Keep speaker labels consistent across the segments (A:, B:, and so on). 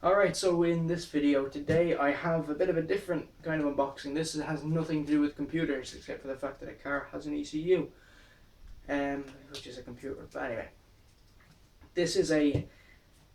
A: Alright, so in this video today I have a bit of a different kind of unboxing. This has nothing to do with computers except for the fact that a car has an ECU, which is a computer. But anyway, this is a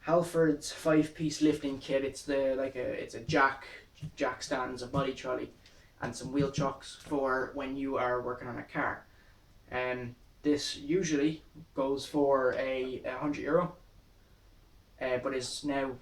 A: Halford's 5-piece lifting kit. It's a jack stands, a body trolley, and some wheel chocks for when you are working on a car. This usually goes for €100, but is now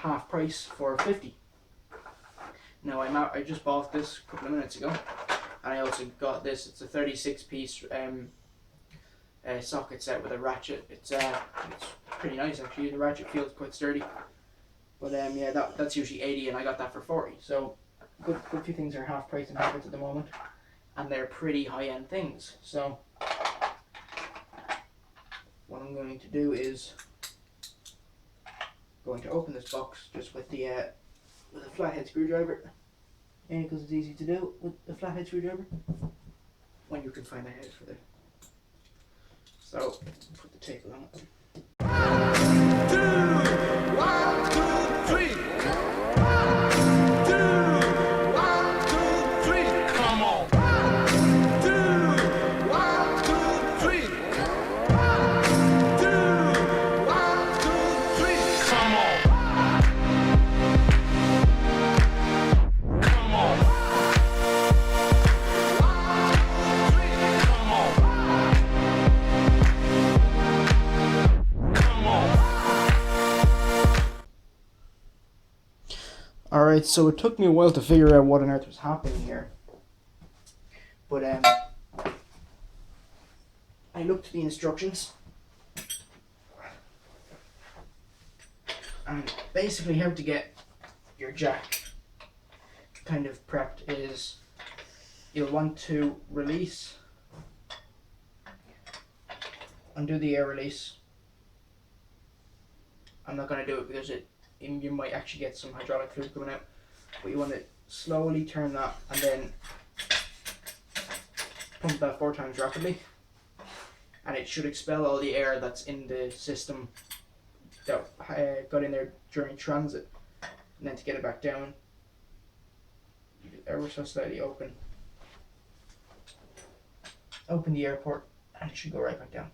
A: half price for 50. Now I just bought this a couple of minutes ago, and I also got this. It's a 36-piece socket set with a ratchet. It's pretty nice actually. The ratchet feels quite sturdy. But yeah, that's usually 80, and I got that for 40. So good few things are half price in Halfords at the moment, and they're pretty high-end things. So what I'm going to do is going to open this box just with a flathead screwdriver, and because it's easy to do with the flathead screwdriver when you can find a head for it. So put the tape on it.
B: 1, 2, 3. 2, 1, 2, 3. Come on. 2, 1, 2, 3. 2, 1, 2, 3. Come on. Come on. 1, 2, 3. Come on. Come on.
A: Alright, so it took me a while to figure out what on earth was happening here. But I looked at the instructions, and basically how to get your jack kind of prepped is you'll want to undo the air release. I'm not going to do it because you might actually get some hydraulic fluid coming out, but you want to slowly turn that and then pump that 4 times rapidly, and it should expel all the air that's in the system that got in there during transit. And then to get it back down, you just ever so slightly open the air port, and it should go right back down.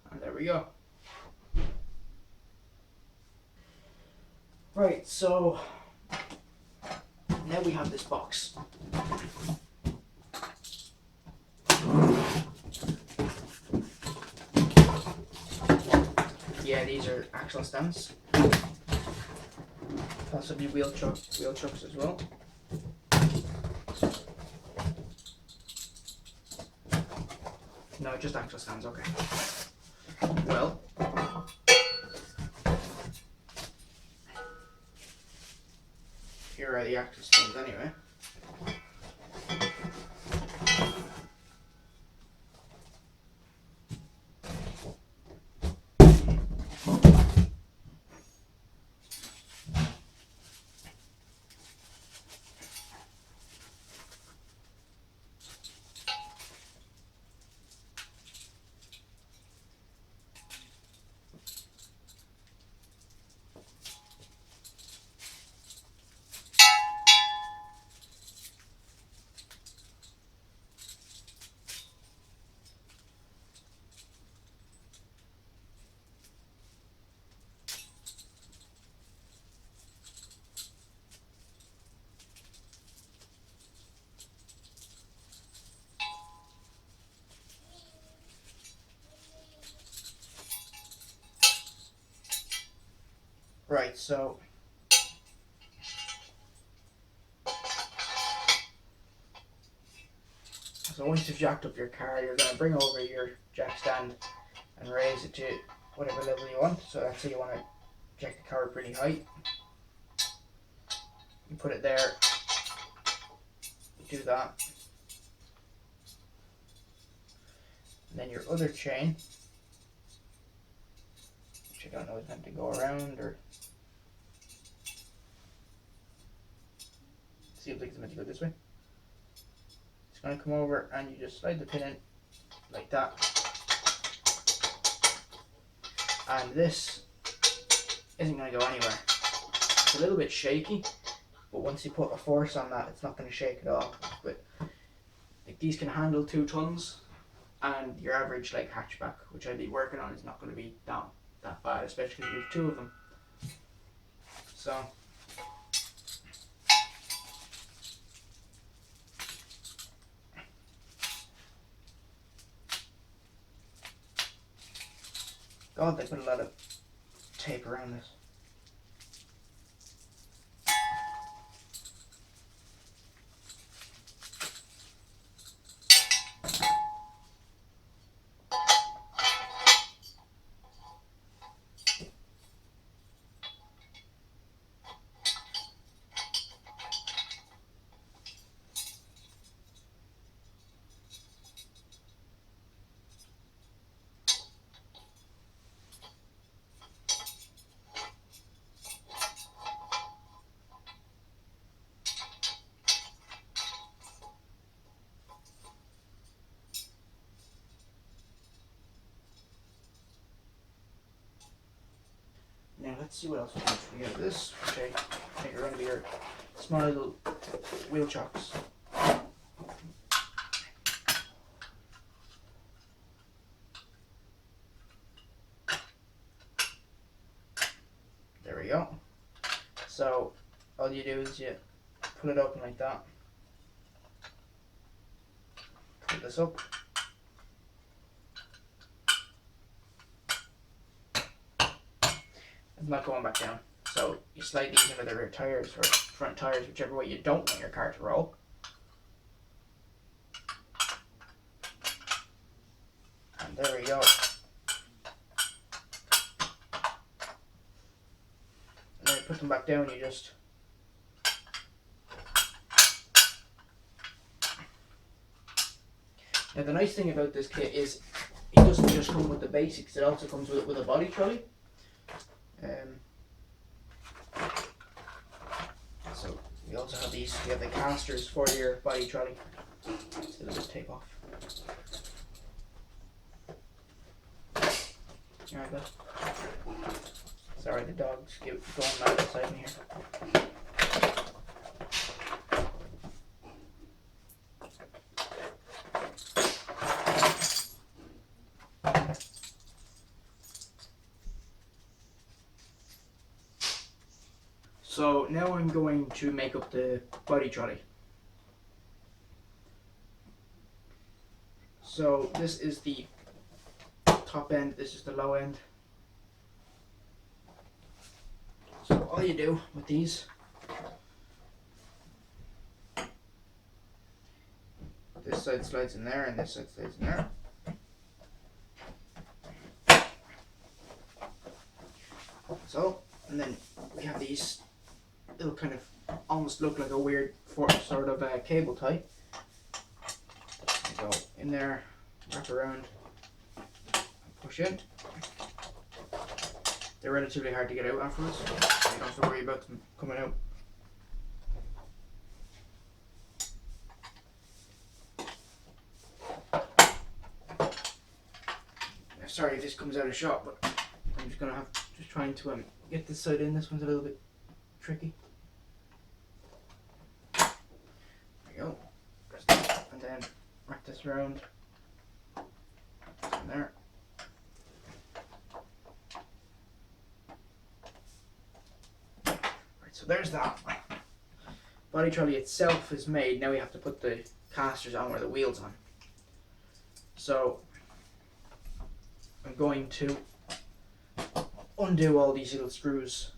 A: And there we go. Right, so now we have this box. Yeah, these are axle stands, possibly wheel chocks as well. No, just axle stands, okay. Well, here are the axle stands anyway. Right, so once you've jacked up your car, you're going to bring over your jack stand and raise it to whatever level you want. So let's say you want to jack the car pretty high. You put it there, do that. And then your other chain, which I don't know is meant to go around or seems like it's meant to go this way. It's going to come over and you just slide the pin in like that. And this isn't going to go anywhere. It's a little bit shaky, but once you put a force on that, it's not going to shake at all. But like, these can handle 2 tons, and your average like hatchback, which I'd be working on, is not going to be that bad, especially if you have 2 of them. So God, they put a lot of tape around this. Now let's see what else we can do. We have this, which I think are going to be our small little wheel chocks. There we go. So all you do is you pull it open like that. Pull this up. It's not going back down. So you slide these into the rear tires or front tires, whichever way you don't want your car to roll. And there we go. And then you put them back down, you just now the nice thing about this kit is it doesn't just come with the basics, it also comes with a body trolley. So we also have these, we have the casters for your body trolley. Let's get a bit of tape off. Alright, good. Sorry, the dog's going mad beside me here. So now I'm going to make up the body trolley. So this is the top end, this is the low end. So all you do with these, this side slides in there and this side slides in there. So, and then we have these little kind of almost look like a weird sort of cable tie. Go in there, wrap around, and push in. They're relatively hard to get out afterwards, so you don't have to worry about them coming out. Sorry if this comes out of shot, but I'm just gonna just trying to get this side in. This one's a little bit tricky. There we go. And then wrap this around. In there. Right, so there's that. Body trolley itself is made. Now we have to put the casters on where the wheels on. So I'm going to undo all these little screws.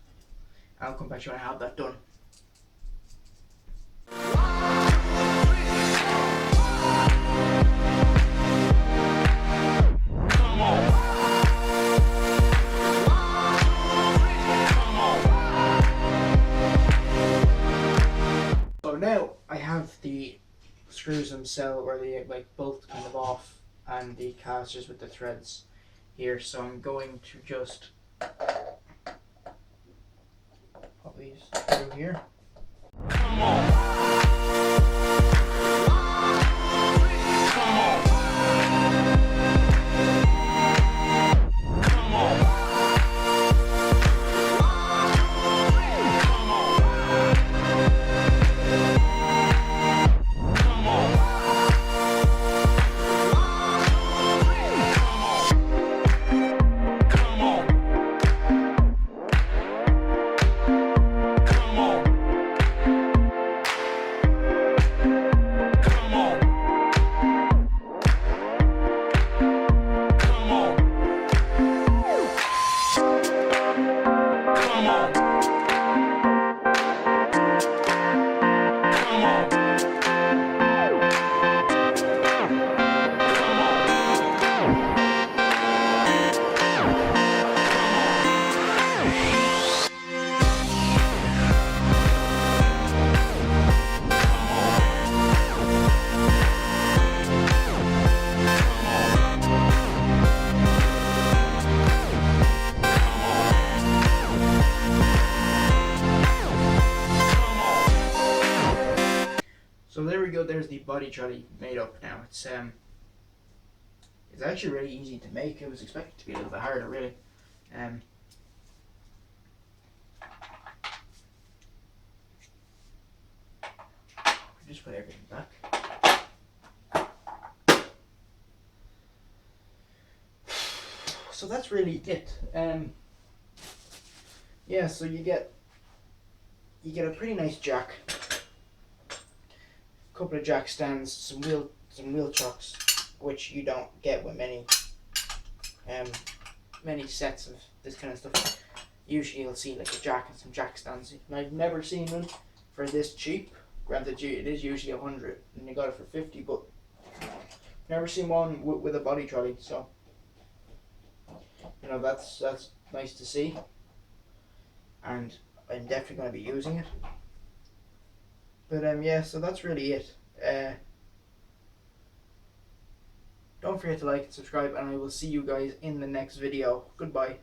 A: I'll come back to you when I have that done. So now I have the screws themselves where they like bolt kind of off and the casters with the threads here. So I'm going to just Pop these through here.
B: Come on. Come on. Come on. Come on. Come on. Come on. Come on. Come on. Come on. Come on.
A: So there we go. There's the body trolley made up now. It's actually really easy to make. I was expecting it to be a little bit harder, really. Just put everything back. So that's really it. Yeah. So you get a pretty nice jack. Couple of jack stands, some wheel chocks, which you don't get with many sets of this kind of stuff. Usually you'll see like a jack and some jack stands. And I've never seen one for this cheap. Granted, it is usually 100, and you got it for 50, but never seen one with a body trolley. So that's nice to see, and I'm definitely going to be using it. But yeah, so that's really it. Don't forget to like and subscribe, and I will see you guys in the next video. Goodbye.